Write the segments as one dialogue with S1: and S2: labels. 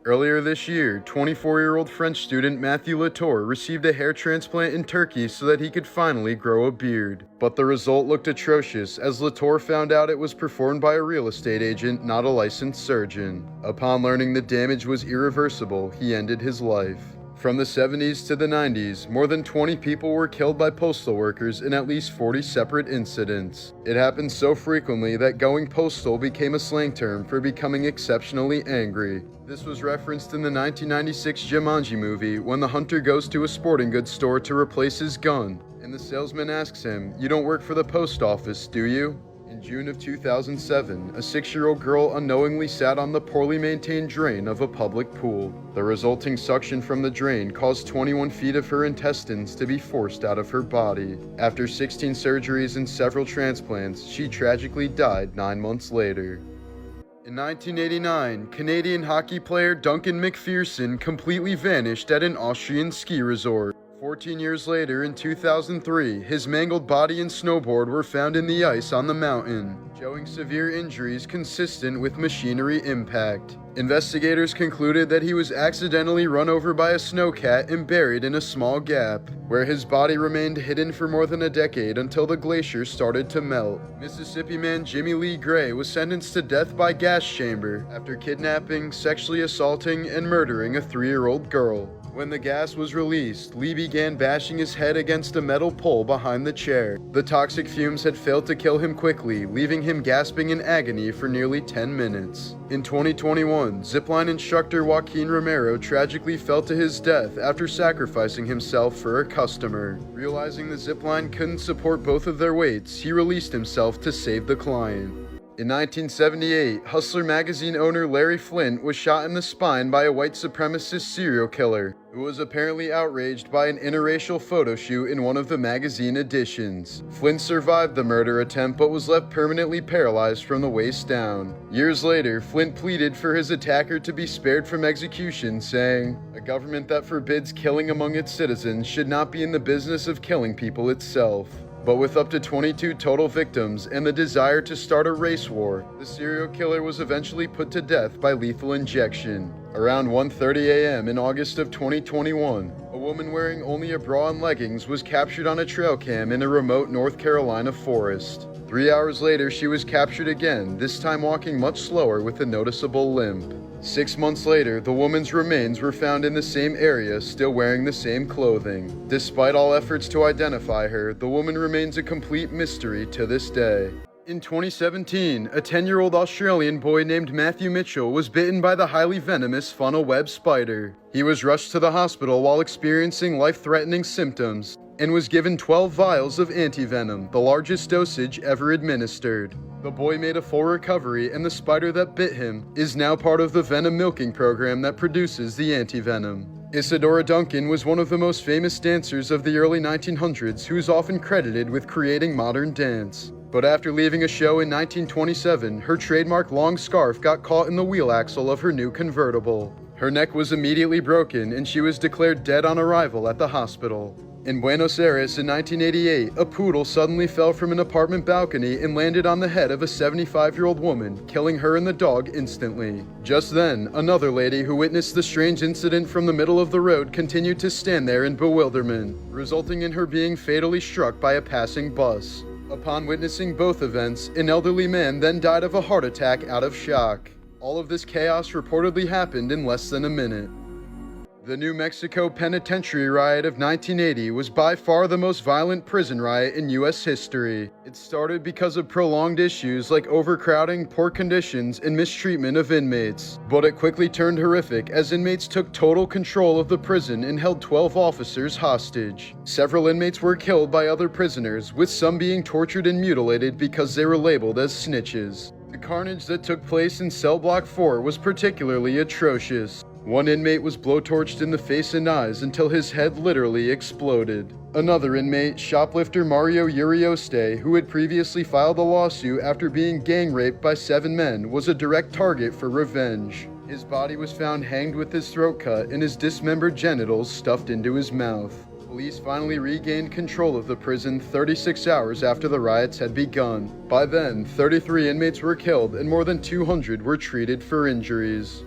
S1: Earlier this year, 24-year-old French student Matthew Latour received a hair transplant in Turkey so that he could finally grow a beard. But the result looked atrocious, as Latour found out it was performed by a real estate agent, not a licensed surgeon. Upon learning the damage was irreversible, he ended his life. From the 70s to the 90s, more than 20 people were killed by postal workers in at least 40 separate incidents. It happened so frequently that going postal became a slang term for becoming exceptionally angry. This was referenced in the 1996 Jumanji movie when the hunter goes to a sporting goods store to replace his gun, and the salesman asks him, "You don't work for the post office, do you?" In June of 2007, a 6-year-old girl unknowingly sat on the poorly maintained drain of a public pool. The resulting suction from the drain caused 21 feet of her intestines to be forced out of her body. After 16 surgeries and several transplants, she tragically died 9 months later. In 1989, Canadian hockey player Duncan McPherson completely vanished at an Austrian ski resort. 14 years later, in 2003, his mangled body and snowboard were found in the ice on the mountain, showing severe injuries consistent with machinery impact. Investigators concluded that he was accidentally run over by a snowcat and buried in a small gap, where his body remained hidden for more than a decade until the glacier started to melt. Mississippi man Jimmy Lee Gray was sentenced to death by gas chamber after kidnapping, sexually assaulting, and murdering a 3-year-old girl. When the gas was released, Lee began bashing his head against a metal pole behind the chair. The toxic fumes had failed to kill him quickly, leaving him gasping in agony for nearly 10 minutes. In 2021, zipline instructor Joaquin Romero tragically fell to his death after sacrificing himself for a customer. Realizing the zipline couldn't support both of their weights, he released himself to save the client. In 1978, Hustler magazine owner Larry Flynt was shot in the spine by a white supremacist serial killer, who was apparently outraged by an interracial photo shoot in one of the magazine editions. Flynt survived the murder attempt but was left permanently paralyzed from the waist down. Years later, Flynt pleaded for his attacker to be spared from execution, saying, "A government that forbids killing among its citizens should not be in the business of killing people itself." But with up to 22 total victims and the desire to start a race war, the serial killer was eventually put to death by lethal injection. Around 1:30 a.m. in August of 2021, a woman wearing only a bra and leggings was captured on a trail cam in a remote North Carolina forest. 3 hours later, she was captured again, this time walking much slower with a noticeable limp. 6 months later, the woman's remains were found in the same area, still wearing the same clothing. Despite all efforts to identify her, the woman remains a complete mystery to this day. In 2017, a 10-year-old Australian boy named Matthew Mitchell was bitten by the highly venomous funnel web spider. He was rushed to the hospital while experiencing life-threatening symptoms and was given 12 vials of antivenom, the largest dosage ever administered. The boy made a full recovery, and the spider that bit him is now part of the venom milking program that produces the antivenom. Isadora Duncan was one of the most famous dancers of the early 1900s who is often credited with creating modern dance. But after leaving a show in 1927, her trademark long scarf got caught in the wheel axle of her new convertible. Her neck was immediately broken, and she was declared dead on arrival at the hospital. In Buenos Aires in 1988, a poodle suddenly fell from an apartment balcony and landed on the head of a 75-year-old woman, killing her and the dog instantly. Just then, another lady who witnessed the strange incident from the middle of the road continued to stand there in bewilderment, resulting in her being fatally struck by a passing bus. Upon witnessing both events, an elderly man then died of a heart attack out of shock. All of this chaos reportedly happened in less than a minute. The New Mexico Penitentiary riot of 1980 was by far the most violent prison riot in U.S. history. It started because of prolonged issues like overcrowding, poor conditions, and mistreatment of inmates. But it quickly turned horrific as inmates took total control of the prison and held 12 officers hostage. Several inmates were killed by other prisoners, with some being tortured and mutilated because they were labeled as snitches. The carnage that took place in Cell Block 4 was particularly atrocious. One inmate was blowtorched in the face and eyes until his head literally exploded. Another inmate, shoplifter Mario Urioste, who had previously filed a lawsuit after being gang raped by 7 men, was a direct target for revenge. His body was found hanged with his throat cut and his dismembered genitals stuffed into his mouth. Police finally regained control of the prison 36 hours after the riots had begun. By then, 33 inmates were killed and more than 200 were treated for injuries.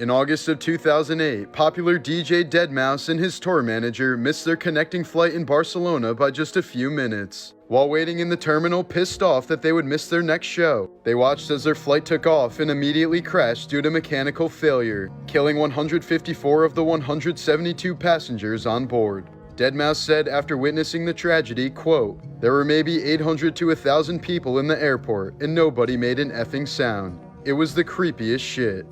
S1: In August of 2008, popular DJ deadmau5 and his tour manager missed their connecting flight in Barcelona by just a few minutes. While waiting in the terminal, pissed off that they would miss their next show, they watched as their flight took off and immediately crashed due to mechanical failure, killing 154 of the 172 passengers on board. deadmau5 said after witnessing the tragedy, quote, "There were maybe 800 to 1,000 people in the airport and nobody made an effing sound. It was the creepiest shit."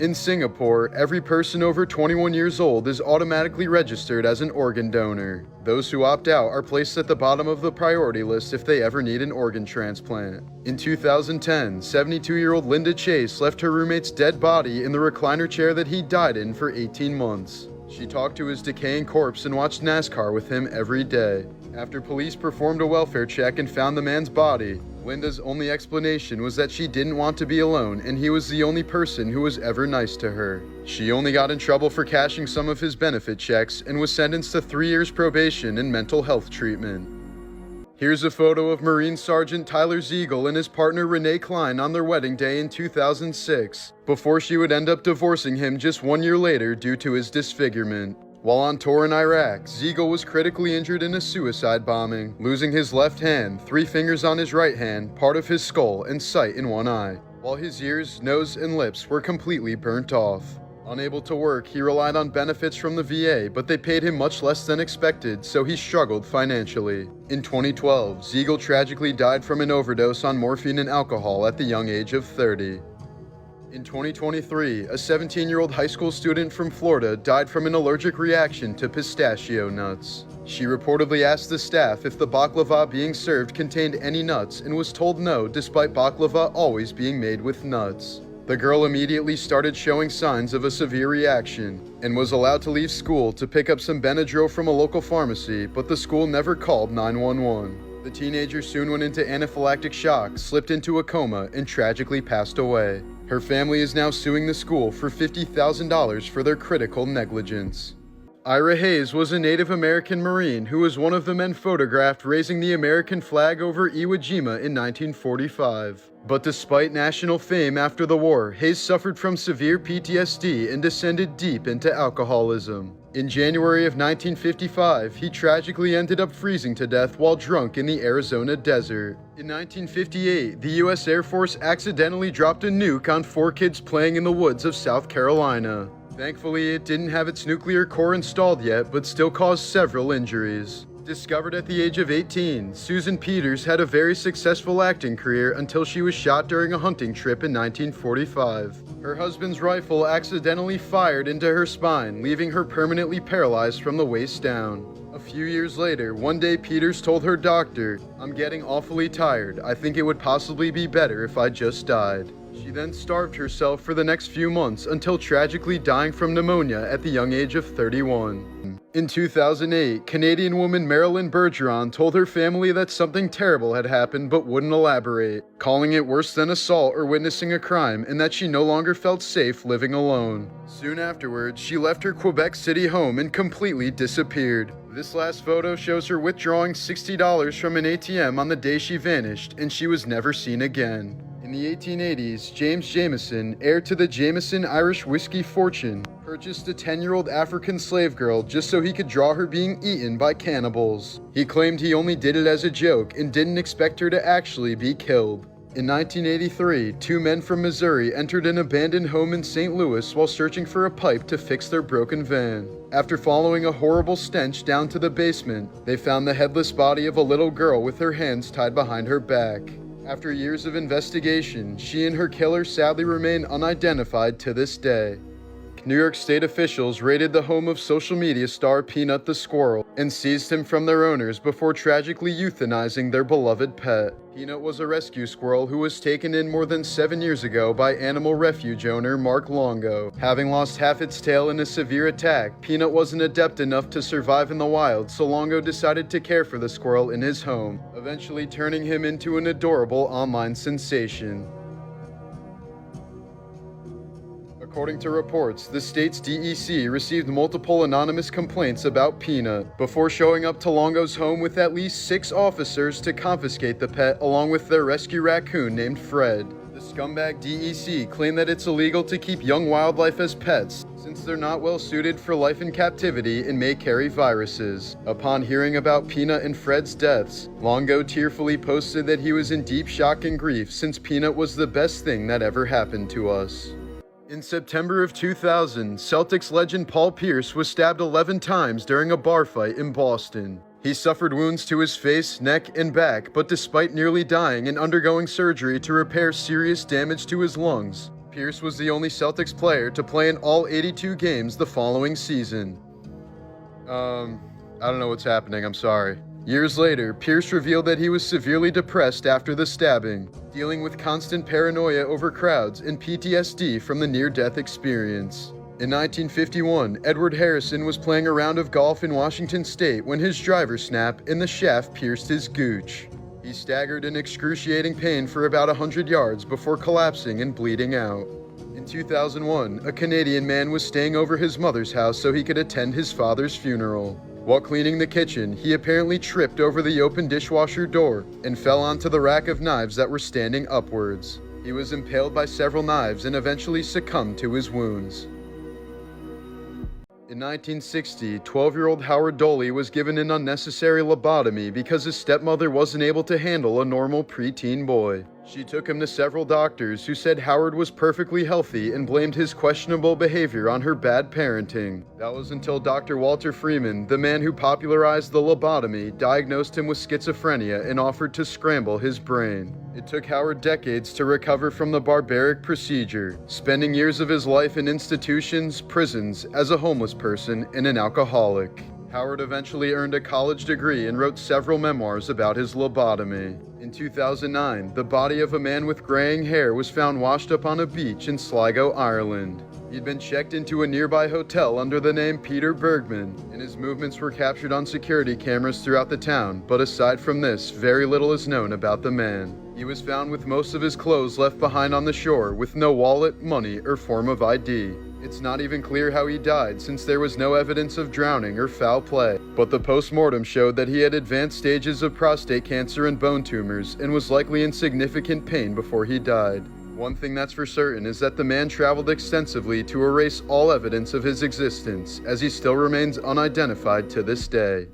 S1: In Singapore, every person over 21 years old is automatically registered as an organ donor. Those who opt out are placed at the bottom of the priority list if they ever need an organ transplant. In 2010, 72-year-old Linda Chase left her roommate's dead body in the recliner chair that he died in for 18 months. She talked to his decaying corpse and watched NASCAR with him every day. After police performed a welfare check and found the man's body, Linda's only explanation was that she didn't want to be alone and he was the only person who was ever nice to her. She only got in trouble for cashing some of his benefit checks and was sentenced to 3 years probation and mental health treatment. Here's a photo of Marine Sergeant Tyler Ziegel and his partner Renee Klein on their wedding day in 2006, before she would end up divorcing him just 1 year later due to his disfigurement. While on tour in Iraq, Ziegel was critically injured in a suicide bombing, losing his left hand, 3 fingers on his right hand, part of his skull, and sight in one eye, while his ears, nose, and lips were completely burnt off. Unable to work, he relied on benefits from the VA, but they paid him much less than expected, so he struggled financially. In 2012, Ziegel tragically died from an overdose on morphine and alcohol at the young age of 30. In 2023, a 17-year-old high school student from Florida died from an allergic reaction to pistachio nuts. She reportedly asked the staff if the baklava being served contained any nuts and was told no, despite baklava always being made with nuts. The girl immediately started showing signs of a severe reaction and was allowed to leave school to pick up some Benadryl from a local pharmacy, but the school never called 911. The teenager soon went into anaphylactic shock, slipped into a coma, and tragically passed away. Her family is now suing the school for $50,000 for their critical negligence. Ira Hayes was a Native American Marine who was one of the men photographed raising the American flag over Iwo Jima in 1945. But despite national fame after the war, Hayes suffered from severe PTSD and descended deep into alcoholism. In January of 1955, he tragically ended up freezing to death while drunk in the Arizona desert. In 1958, the U.S. Air Force accidentally dropped a nuke on 4 kids playing in the woods of South Carolina. Thankfully, it didn't have its nuclear core installed yet, but still caused several injuries. Discovered at the age of 18, Susan Peters had a very successful acting career until she was shot during a hunting trip in 1945. Her husband's rifle accidentally fired into her spine, leaving her permanently paralyzed from the waist down. A few years later, one day Peters told her doctor, "I'm getting awfully tired. I think it would possibly be better if I just died." She then starved herself for the next few months until tragically dying from pneumonia at the young age of 31. In 2008, Canadian woman Marilyn Bergeron told her family that something terrible had happened but wouldn't elaborate, calling it worse than assault or witnessing a crime, and that she no longer felt safe living alone. Soon afterwards, she left her Quebec City home and completely disappeared. This last photo shows her withdrawing $60 from an ATM on the day she vanished, and she was never seen again. In the 1880s, James Jameson, heir to the Jameson Irish whiskey fortune, purchased a 10-year-old African slave girl just so he could draw her being eaten by cannibals. He claimed he only did it as a joke and didn't expect her to actually be killed. In 1983, 2 men from Missouri entered an abandoned home in St. Louis while searching for a pipe to fix their broken van. After following a horrible stench down to the basement, they found the headless body of a little girl with her hands tied behind her back. After years of investigation, she and her killer sadly remain unidentified to this day. New York State officials raided the home of social media star Peanut the squirrel and seized him from their owners before tragically euthanizing their beloved pet. Peanut was a rescue squirrel who was taken in more than 7 years ago by animal refuge owner Mark Longo. Having lost half its tail in a severe attack, Peanut wasn't adept enough to survive in the wild, so Longo decided to care for the squirrel in his home, eventually turning him into an adorable online sensation. According to reports, the state's DEC received multiple anonymous complaints about Peanut before showing up to Longo's home with at least 6 officers to confiscate the pet along with their rescue raccoon named Fred. The Scumbag DEC claim that it's illegal to keep young wildlife as pets, since they're not well suited for life in captivity and may carry viruses. Upon hearing about Peanut and Fred's deaths, Longo tearfully posted that he was in deep shock and grief since Peanut was the best thing that ever happened to us. In September of 2000, Celtics legend Paul Pierce was stabbed 11 times during a bar fight in Boston. He suffered wounds to his face, neck, and back, but despite nearly dying and undergoing surgery to repair serious damage to his lungs, Pierce was the only Celtics player to play in all 82 games the following season. I don't know what's happening, I'm sorry. Years later, Pierce revealed that he was severely depressed after the stabbing, dealing with constant paranoia over crowds and PTSD from the near-death experience. In 1951, Edward Harrison was playing a round of golf in Washington State when his driver snap in the shaft pierced his gooch. He staggered in excruciating pain for about 100 yards before collapsing and bleeding out. In 2001, a Canadian man was staying over his mother's house so he could attend his father's funeral. While cleaning the kitchen, he apparently tripped over the open dishwasher door and fell onto the rack of knives that were standing upwards. He was impaled by several knives and eventually succumbed to his wounds. In 1960, 12-year-old Howard Doley was given an unnecessary lobotomy because his stepmother wasn't able to handle a normal preteen boy. She took him to several doctors who said Howard was perfectly healthy and blamed his questionable behavior on her bad parenting. That was until Dr. Walter Freeman, the man who popularized the lobotomy, diagnosed him with schizophrenia and offered to scramble his brain. It took Howard decades to recover from the barbaric procedure, spending years of his life in institutions, prisons, as a homeless person, and an alcoholic. Howard eventually earned a college degree and wrote several memoirs about his lobotomy. In 2009, the body of a man with graying hair was found washed up on a beach in Sligo, Ireland. He'd been checked into a nearby hotel under the name Peter Bergman, and his movements were captured on security cameras throughout the town, but aside from this, very little is known about the man. He was found with most of his clothes left behind on the shore, with no wallet, money, or form of ID. It's not even clear how he died since there was no evidence of drowning or foul play, but the post-mortem showed that he had advanced stages of prostate cancer and bone tumors and was likely in significant pain before he died. One thing that's for certain is that the man traveled extensively to erase all evidence of his existence, as he still remains unidentified to this day.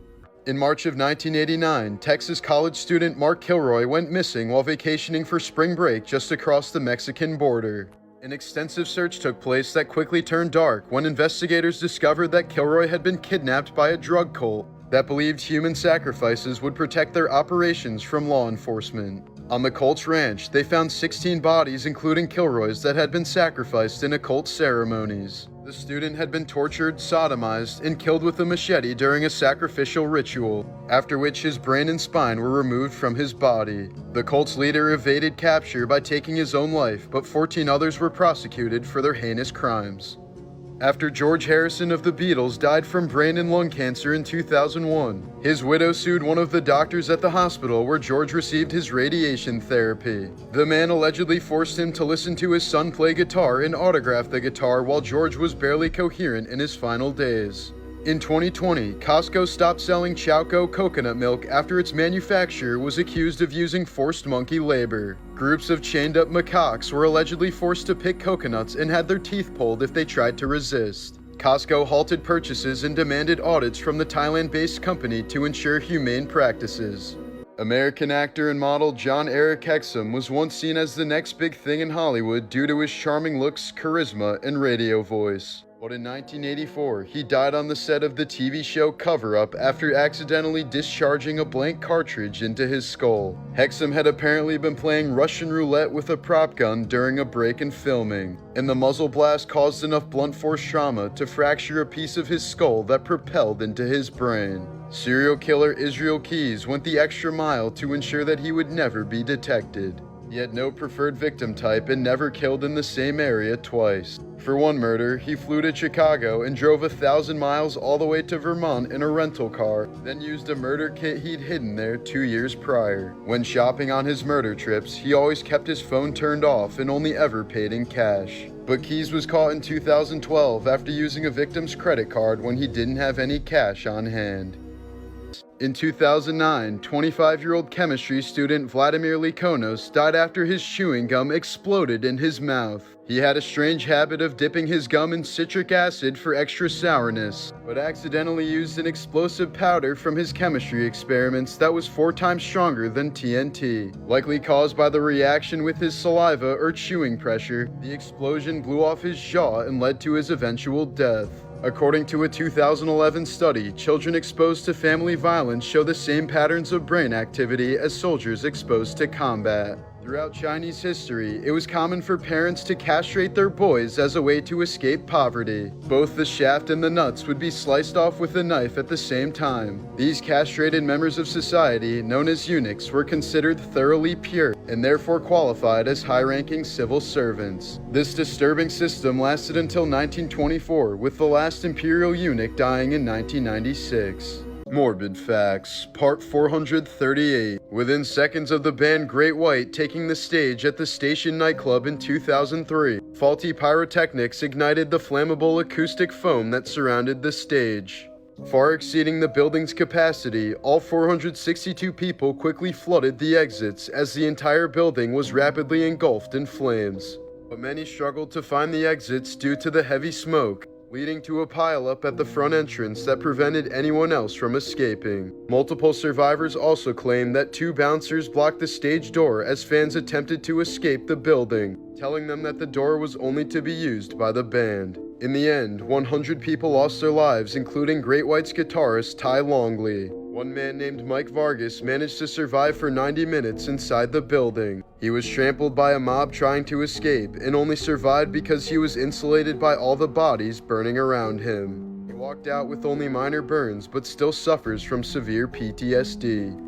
S1: In March of 1989, Texas college student Mark Kilroy went missing while vacationing for spring break just across the Mexican border. An extensive search took place that quickly turned dark when investigators discovered that Kilroy had been kidnapped by a drug cult that believed human sacrifices would protect their operations from law enforcement. On the cult's ranch, they found 16 bodies, including Kilroy's, that had been sacrificed in occult ceremonies. The student had been tortured, sodomized, and killed with a machete during a sacrificial ritual, after which his brain and spine were removed from his body. The cult's leader evaded capture by taking his own life, but 14 others were prosecuted for their heinous crimes. After George Harrison of the Beatles died from brain and lung cancer in 2001, his widow sued one of the doctors at the hospital where George received his radiation therapy. The man allegedly forced him to listen to his son play guitar and autograph the guitar while George was barely coherent in his final days. In 2020, Costco stopped selling Chowco coconut milk after its manufacturer was accused of using forced monkey labor. Groups of chained-up macaques were allegedly forced to pick coconuts and had their teeth pulled if they tried to resist. Costco halted purchases and demanded audits from the Thailand-based company to ensure humane practices. American actor and model John Eric Hexum was once seen as the next big thing in Hollywood due to his charming looks, charisma, and radio voice. But in 1984, he died on the set of the TV show Cover Up after accidentally discharging a blank cartridge into his skull. Hexum had apparently been playing Russian roulette with a prop gun during a break in filming, and the muzzle blast caused enough blunt force trauma to fracture a piece of his skull that propelled into his brain. Serial killer Israel Keyes went the extra mile to ensure that he would never be detected. He had no preferred victim type and never killed in the same area twice. For one murder, he flew to Chicago and drove 1,000 miles all the way to Vermont in a rental car, then used a murder kit he'd hidden there 2 years prior. When shopping on his murder trips, he always kept his phone turned off and only ever paid in cash. But Keyes was caught in 2012 after using a victim's credit card when he didn't have any cash on hand. In 2009, 25-year-old chemistry student Vladimir Likonos died after his chewing gum exploded in his mouth. He had a strange habit of dipping his gum in citric acid for extra sourness, but accidentally used an explosive powder from his chemistry experiments that was 4 times stronger than TNT. Likely caused by the reaction with his saliva or chewing pressure, the explosion blew off his jaw and led to his eventual death. According to a 2011 study, children exposed to family violence show the same patterns of brain activity as soldiers exposed to combat. Throughout Chinese history, it was common for parents to castrate their boys as a way to escape poverty. Both the shaft and the nuts would be sliced off with a knife at the same time. These castrated members of society, known as eunuchs, were considered thoroughly pure and therefore qualified as high-ranking civil servants. This disturbing system lasted until 1924, with the last imperial eunuch dying in 1996. Morbid Facts, Part 438. Within seconds of the band Great White taking the stage at the Station nightclub in 2003, faulty pyrotechnics ignited the flammable acoustic foam that surrounded the stage. Far exceeding the building's capacity, all 462 people quickly flooded the exits as the entire building was rapidly engulfed in flames. But many struggled to find the exits due to the heavy smoke, leading to a pileup at the front entrance that prevented anyone else from escaping. Multiple survivors also claimed that 2 bouncers blocked the stage door as fans attempted to escape the building, telling them that the door was only to be used by the band. In the end, 100 people lost their lives, including Great White's guitarist Ty Longley. One man named Mike Vargas managed to survive for 90 minutes inside the building. He was trampled by a mob trying to escape and only survived because he was insulated by all the bodies burning around him. He walked out with only minor burns but still suffers from severe PTSD.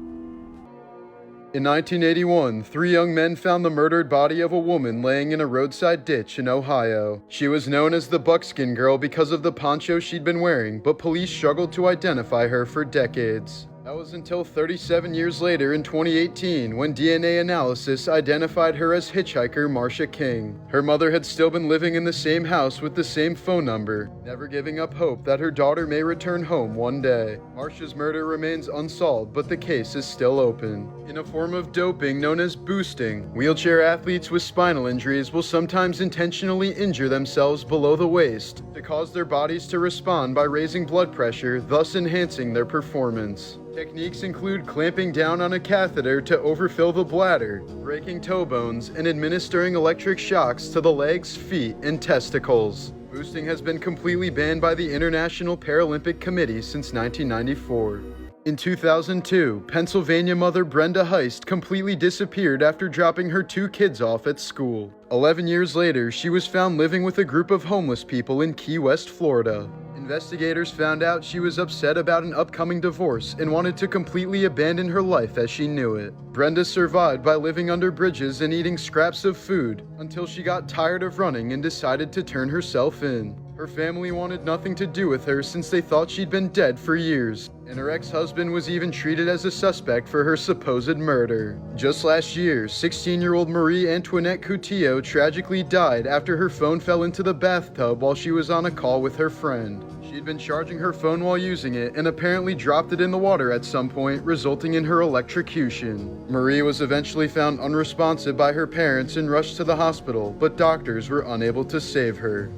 S1: In 1981, 3 young men found the murdered body of a woman laying in a roadside ditch in Ohio. She was known as the Buckskin Girl because of the poncho she'd been wearing, but police struggled to identify her for decades. That was until 37 years later in 2018 when DNA analysis identified her as hitchhiker Marsha King. Her mother had still been living in the same house with the same phone number, never giving up hope that her daughter may return home one day. Marsha's murder remains unsolved, but the case is still open. In a form of doping known as boosting, wheelchair athletes with spinal injuries will sometimes intentionally injure themselves below the waist to cause their bodies to respond by raising blood pressure, thus enhancing their performance. Techniques include clamping down on a catheter to overfill the bladder, breaking toe bones, and administering electric shocks to the legs, feet, and testicles. Boosting has been completely banned by the International Paralympic Committee since 1994. In 2002, Pennsylvania mother Brenda Heist completely disappeared after dropping her 2 kids off at school. 11 years later, she was found living with a group of homeless people in Key West, Florida. Investigators found out she was upset about an upcoming divorce and wanted to completely abandon her life as she knew it. Brenda survived by living under bridges and eating scraps of food until she got tired of running and decided to turn herself in. Her family wanted nothing to do with her since they thought she'd been dead for years, and her ex-husband was even treated as a suspect for her supposed murder. Just last year, 16-year-old Marie Antoinette Coutillo tragically died after her phone fell into the bathtub while she was on a call with her friend. She'd been charging her phone while using it and apparently dropped it in the water at some point, resulting in her electrocution. Marie was eventually found unresponsive by her parents and rushed to the hospital, but doctors were unable to save her.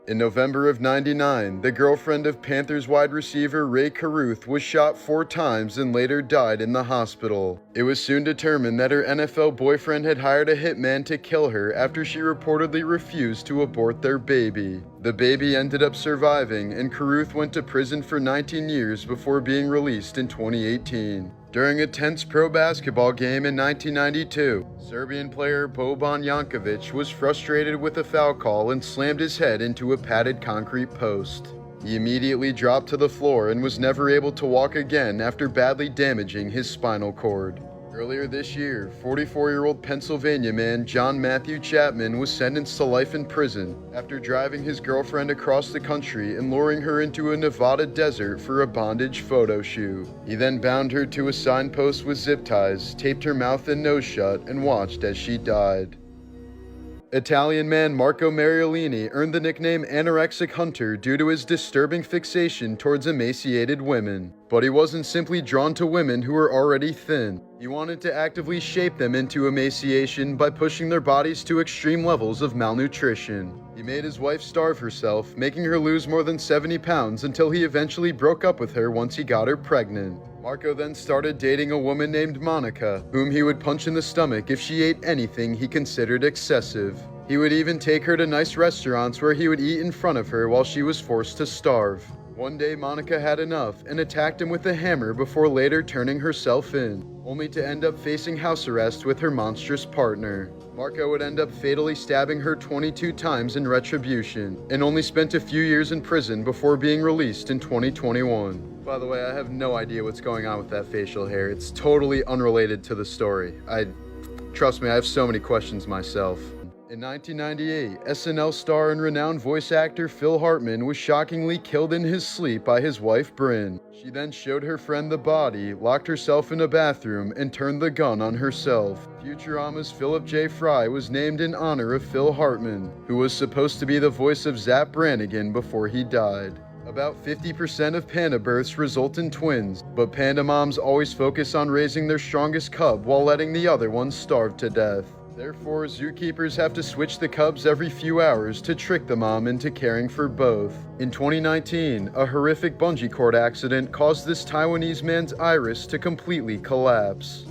S1: In November of '99, the girlfriend of Panthers wide receiver Ray Caruth was shot 4 times and later died in the hospital. It was soon determined that her NFL boyfriend had hired a hitman to kill her after she reportedly refused to abort their baby. The baby ended up surviving, and Caruth went to prison for 19 years before being released in 2018. During a tense pro basketball game in 1992, Serbian player Boban Jankovic was frustrated with a foul call and slammed his head into a padded concrete post. He immediately dropped to the floor and was never able to walk again after badly damaging his spinal cord. Earlier this year, 44-year-old Pennsylvania man John Matthew Chapman was sentenced to life in prison after driving his girlfriend across the country and luring her into a Nevada desert for a bondage photo shoot. He then bound her to a signpost with zip ties, taped her mouth and nose shut, and watched as she died. Italian man Marco Mariolini earned the nickname Anorexic Hunter due to his disturbing fixation towards emaciated women. But he wasn't simply drawn to women who were already thin. He wanted to actively shape them into emaciation by pushing their bodies to extreme levels of malnutrition. He made his wife starve herself, making her lose more than 70 pounds until he eventually broke up with her once he got her pregnant. Marco then started dating a woman named Monica, whom he would punch in the stomach if she ate anything he considered excessive. He would even take her to nice restaurants where he would eat in front of her while she was forced to starve. One day Monica had enough and attacked him with a hammer before later turning herself in, only to end up facing house arrest with her monstrous partner. Marco would end up fatally stabbing her 22 times in retribution, and only spent a few years in prison before being released in 2021. By the way, I have no idea what's going on with that facial hair. It's totally unrelated to the story. Trust me, I have so many questions myself. In 1998, SNL star and renowned voice actor Phil Hartman was shockingly killed in his sleep by his wife Brynn. She then showed her friend the body, locked herself in a bathroom, and turned the gun on herself. Futurama's Philip J. Fry was named in honor of Phil Hartman, who was supposed to be the voice of Zapp Brannigan before he died. About 50% of panda births result in twins, but panda moms always focus on raising their strongest cub while letting the other ones starve to death. Therefore, zookeepers have to switch the cubs every few hours to trick the mom into caring for both. In 2019, a horrific bungee cord accident caused this Taiwanese man's iris to completely collapse.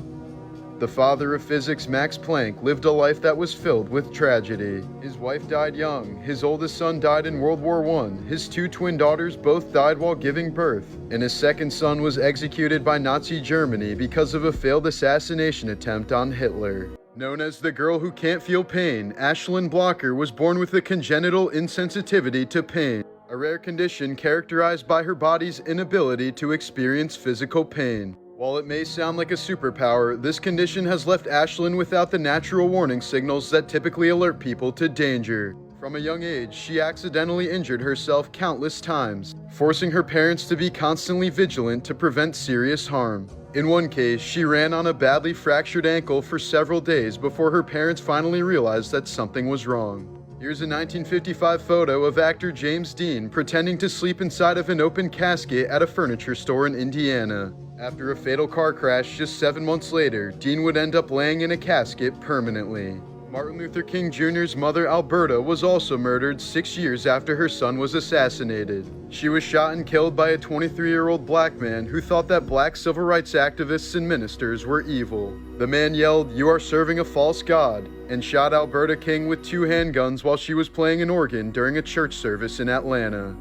S1: The father of physics, Max Planck, lived a life that was filled with tragedy. His wife died young, his oldest son died in World War I, his two twin daughters both died while giving birth, and his second son was executed by Nazi Germany because of a failed assassination attempt on Hitler. Known as the girl who can't feel pain, Ashlyn Blocker was born with a congenital insensitivity to pain, a rare condition characterized by her body's inability to experience physical pain. While it may sound like a superpower, this condition has left Ashlyn without the natural warning signals that typically alert people to danger. From a young age, she accidentally injured herself countless times, forcing her parents to be constantly vigilant to prevent serious harm. In one case, she ran on a badly fractured ankle for several days before her parents finally realized that something was wrong. Here's a 1955 photo of actor James Dean pretending to sleep inside of an open casket at a furniture store in Indiana. After a fatal car crash just 7 months later, Dean would end up laying in a casket permanently. Martin Luther King Jr.'s mother, Alberta, was also murdered 6 years after her son was assassinated. She was shot and killed by a 23-year-old black man who thought that black civil rights activists and ministers were evil. The man yelled, "You are serving a false god," and shot Alberta King with 2 handguns while she was playing an organ during a church service in Atlanta.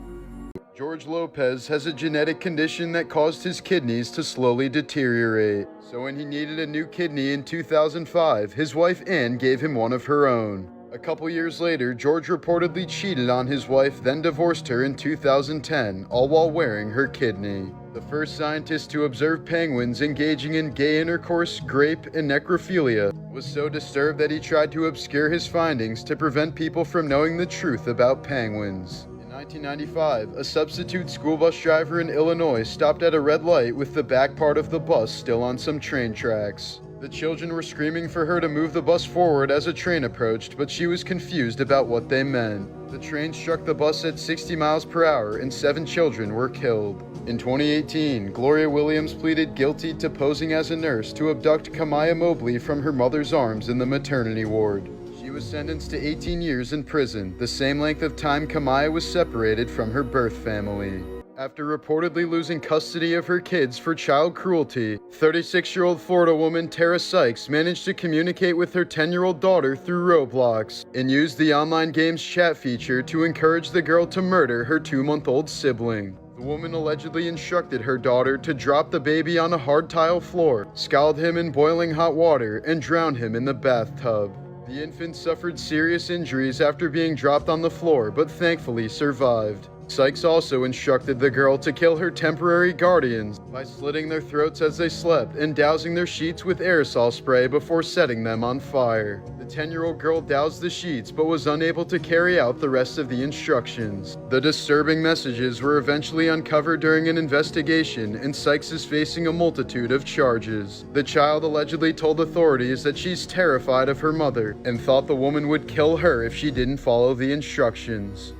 S1: George Lopez has a genetic condition that caused his kidneys to slowly deteriorate. So when he needed a new kidney in 2005, his wife Anne gave him one of her own. A couple years later, George reportedly cheated on his wife, then divorced her in 2010, all while wearing her kidney. The first scientist to observe penguins engaging in gay intercourse, grape, and necrophilia was so disturbed that he tried to obscure his findings to prevent people from knowing the truth about penguins. In 1995, a substitute school bus driver in Illinois stopped at a red light with the back part of the bus still on some train tracks. The children were screaming for her to move the bus forward as a train approached, but she was confused about what they meant. The train struck the bus at 60 miles per hour and 7 children were killed. In 2018, Gloria Williams pleaded guilty to posing as a nurse to abduct Kamaya Mobley from her mother's arms in the maternity ward. She was sentenced to 18 years in prison, the same length of time Kamaya was separated from her birth family. After reportedly losing custody of her kids for child cruelty, 36-year-old Florida woman Tara Sykes managed to communicate with her 10-year-old daughter through Roblox and used the online game's chat feature to encourage the girl to murder her 2-month-old sibling. The woman allegedly instructed her daughter to drop the baby on a hard tile floor, scald him in boiling hot water, and drown him in the bathtub. The infant suffered serious injuries after being dropped on the floor, but thankfully survived. Sykes also instructed the girl to kill her temporary guardians by slitting their throats as they slept and dousing their sheets with aerosol spray before setting them on fire. The 10-year-old girl doused the sheets but was unable to carry out the rest of the instructions. The disturbing messages were eventually uncovered during an investigation, and Sykes is facing a multitude of charges. The child allegedly told authorities that she's terrified of her mother and thought the woman would kill her if she didn't follow the instructions.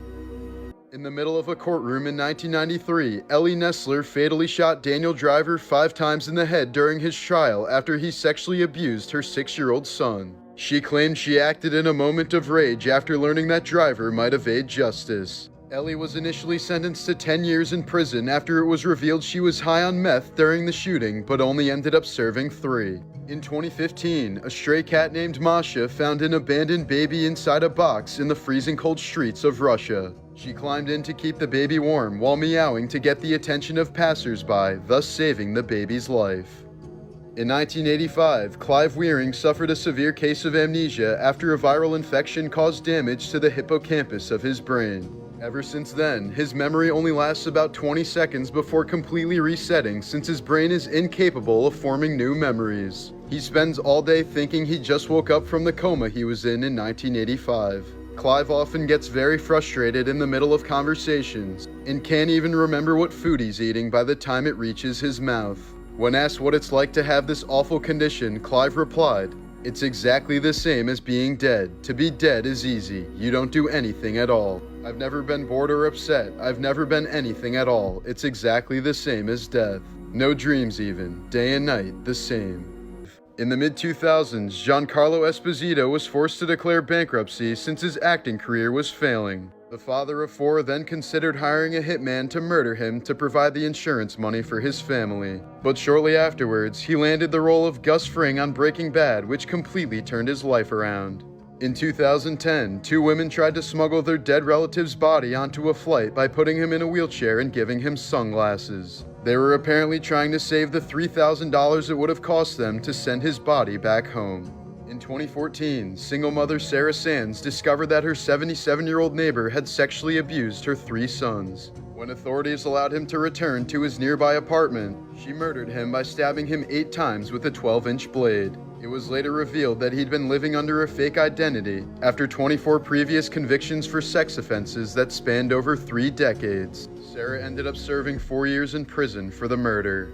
S1: In the middle of a courtroom in 1993, Ellie Nessler fatally shot Daniel Driver 5 times in the head during his trial after he sexually abused her 6-year-old son. She claimed she acted in a moment of rage after learning that Driver might evade justice. Ellie was initially sentenced to 10 years in prison after it was revealed she was high on meth during the shooting, but only ended up serving 3. In 2015, a stray cat named Masha found an abandoned baby inside a box in the freezing cold streets of Russia. She climbed in to keep the baby warm while meowing to get the attention of passersby, thus saving the baby's life. In 1985, Clive Wearing suffered a severe case of amnesia after a viral infection caused damage to the hippocampus of his brain. Ever since then, his memory only lasts about 20 seconds before completely resetting, since his brain is incapable of forming new memories. He spends all day thinking he just woke up from the coma he was in 1985. Clive often gets very frustrated in the middle of conversations and can't even remember what food he's eating by the time it reaches his mouth. When asked what it's like to have this awful condition, Clive replied, "It's exactly the same as being dead. To be dead is easy. You don't do anything at all. I've never been bored or upset. I've never been anything at all. It's exactly the same as death. No dreams even. Day and night, the same." In the mid-2000s, Giancarlo Esposito was forced to declare bankruptcy since his acting career was failing. The father of 4 then considered hiring a hitman to murder him to provide the insurance money for his family. But shortly afterwards, he landed the role of Gus Fring on Breaking Bad, which completely turned his life around. In 2010, 2 women tried to smuggle their dead relative's body onto a flight by putting him in a wheelchair and giving him sunglasses. They were apparently trying to save the $3,000 it would have cost them to send his body back home. In 2014, single mother Sarah Sands discovered that her 77-year-old neighbor had sexually abused her 3 sons. When authorities allowed him to return to his nearby apartment, she murdered him by stabbing him 8 times with a 12-inch blade. It was later revealed that he'd been living under a fake identity after 24 previous convictions for sex offenses that spanned over 3 decades. Sarah ended up serving 4 years in prison for the murder.